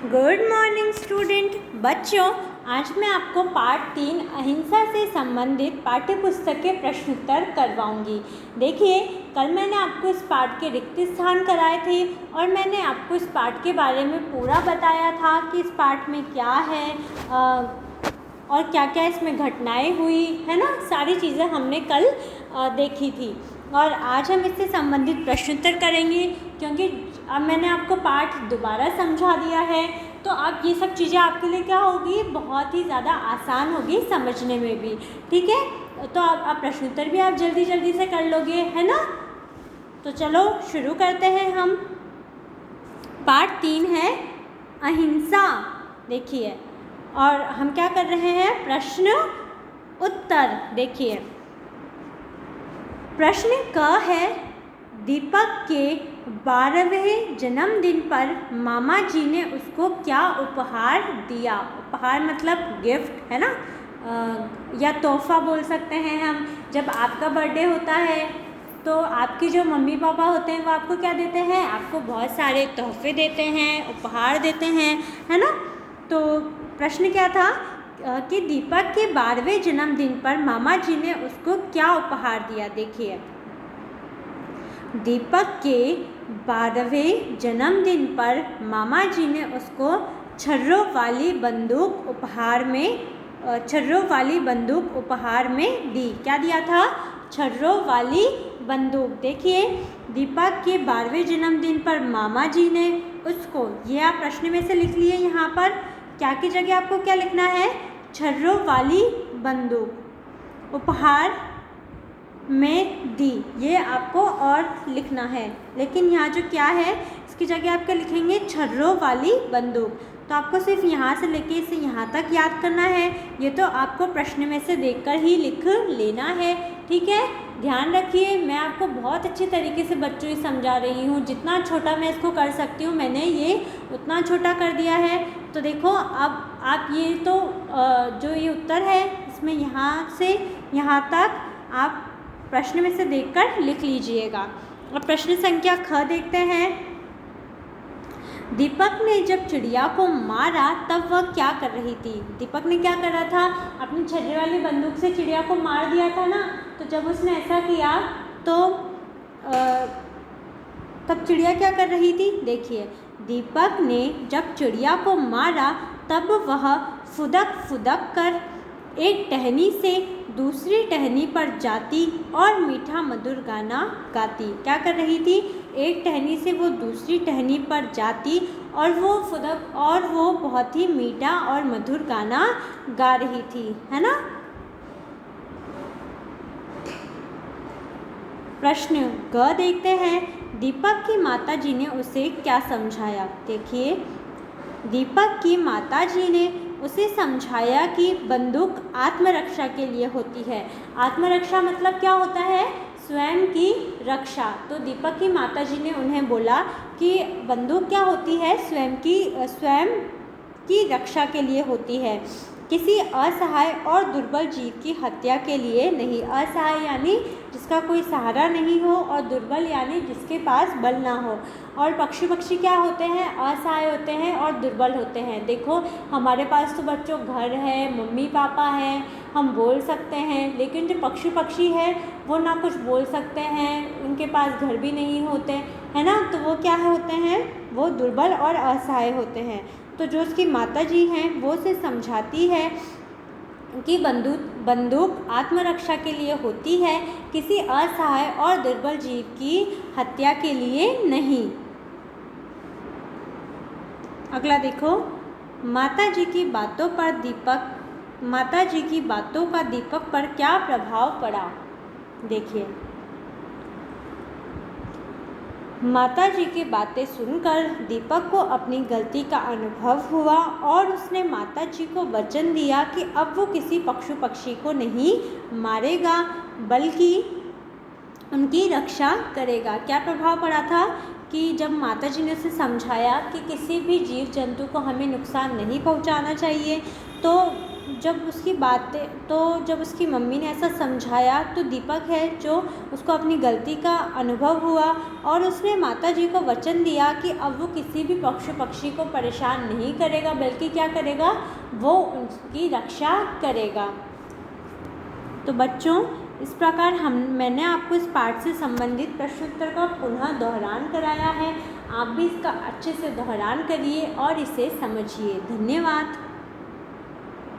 Good morning student बच्चों, आज मैं आपको पार्ट 3 अहिंसा से संबंधित पाठ्य पुस्तक के प्रश्नोत्तर करवाऊंगी। देखिए, कल मैंने आपको इस पाठ के रिक्त स्थान कराए थे और मैंने आपको इस पाठ के बारे में पूरा बताया था कि इस पाठ में क्या है और क्या क्या इसमें घटनाएं हुई है ना। सारी चीज़ें हमने कल देखी थी और आज हम इससे संबंधित प्रश्नोत्तर करेंगे, क्योंकि अब मैंने आपको पाठ दोबारा समझा दिया है तो अब ये सब चीज़ें आपके लिए क्या होगी, बहुत ही ज़्यादा आसान होगी समझने में भी। ठीक है, तो अब प्रश्नोत्तर भी आप जल्दी जल्दी से कर लोगे, है ना। तो चलो शुरू करते हैं हम। पार्ट 3 है अहिंसा। देखिए, और हम क्या कर रहे हैं, प्रश्न उत्तर। देखिए, प्रश्न क है, दीपक के 12वें जन्मदिन पर मामा जी ने उसको क्या उपहार दिया। उपहार मतलब गिफ्ट, है ना, या तोहफा बोल सकते हैं हम। जब आपका बर्थडे होता है तो आपके जो मम्मी पापा होते हैं वो आपको क्या देते हैं, आपको बहुत सारे तोहफे देते हैं, उपहार देते हैं, है ना। तो प्रश्न क्या था कि दीपक के 12वें जन्मदिन पर मामा जी ने उसको क्या उपहार दिया। देखिए, दीपक के 12वें जन्मदिन पर मामा जी ने उसको छर्रों वाली बंदूक उपहार में दी। क्या दिया था, छर्रों वाली बंदूक। देखिए, दीपक के 12वें जन्मदिन पर मामा जी ने उसको, ये आप प्रश्न में से लिख लिए। यहाँ पर क्या की जगह आपको क्या लिखना है, छर्रों वाली बंदूक उपहार में दी, ये आपको और लिखना है। लेकिन यहाँ जो क्या है, इसकी जगह आप क्या लिखेंगे, छर्रों वाली बंदूक। तो आपको सिर्फ यहाँ से लेके इसे यहाँ तक याद करना है। ये तो आपको प्रश्न में से देखकर ही लिख लेना है। ठीक है, ध्यान रखिए, मैं आपको बहुत अच्छे तरीके से बच्चों ही समझा रही हूँ। जितना छोटा मैं इसको कर सकती हूँ मैंने ये उतना छोटा कर दिया है। तो देखो, अब आप ये तो जो ये उत्तर है इसमें यहाँ से यहाँ तक आप प्रश्न में से देखकर लिख लीजिएगा। और प्रश्न संख्या ख देखते हैं। दीपक ने जब चिड़िया को मारा तब वह क्या कर रही थी। दीपक ने क्या कर रहा था, अपनी छर्रे वाली बंदूक से चिड़िया को मार दिया था ना। तो जब उसने ऐसा किया तो तब चिड़िया क्या कर रही थी। देखिए, दीपक ने जब चिड़िया को मारा तब वह फुदक फुदक कर एक टहनी से दूसरी टहनी पर जाती और मीठा मधुर गाना गाती। क्या कर रही थी, एक टहनी से वो दूसरी टहनी पर जाती और वो बहुत ही मीठा और मधुर गाना गा रही थी, है ना। प्रश्न ग देखते हैं। दीपक की माताजी ने उसे क्या समझाया। देखिए, दीपक की माताजी ने उसे समझाया कि बंदूक आत्मरक्षा के लिए होती है। आत्मरक्षा मतलब क्या होता है, स्वयं की रक्षा। तो दीपक की माताजी ने उन्हें बोला कि बंदूक क्या होती है, स्वयं की रक्षा के लिए होती है, किसी असहाय और दुर्बल जीव की हत्या के लिए नहीं। असहाय यानी जिसका कोई सहारा नहीं हो, और दुर्बल यानी जिसके पास बल ना हो। और पक्षी क्या होते हैं, असहाय होते हैं और दुर्बल होते हैं। देखो, हमारे पास तो बच्चों घर है, मम्मी पापा हैं, हम बोल सकते हैं, लेकिन जो पक्षी है वो ना कुछ बोल सकते हैं, उनके पास घर भी नहीं होते, है ना। तो वो क्या होते हैं, वो दुर्बल और असहाय होते हैं। तो जो उसकी माताजी हैं वो उसे समझाती है कि बंदूक आत्मरक्षा के लिए होती है, किसी असहाय और दुर्बल जीव की हत्या के लिए नहीं। अगला देखो, माताजी की बातों का दीपक पर क्या प्रभाव पड़ा। देखिए, माताजी की बातें सुनकर दीपक को अपनी गलती का अनुभव हुआ और उसने माताजी को वचन दिया कि अब वो किसी पक्षी को नहीं मारेगा बल्कि उनकी रक्षा करेगा। क्या प्रभाव पड़ा था कि जब माताजी ने उसे समझाया कि किसी भी जीव जंतु को हमें नुकसान नहीं पहुंचाना चाहिए, तो जब उसकी मम्मी ने ऐसा समझाया तो दीपक है जो उसको अपनी गलती का अनुभव हुआ और उसने माताजी को वचन दिया कि अब वो किसी भी पशु पक्षी को परेशान नहीं करेगा, बल्कि क्या करेगा, वो उनकी रक्षा करेगा। तो बच्चों, इस प्रकार मैंने आपको इस पाठ से संबंधित प्रश्नोत्तर का पुनः दोहरान कराया है। आप भी इसका अच्छे से दोहरान करिए और इसे समझिए। धन्यवाद।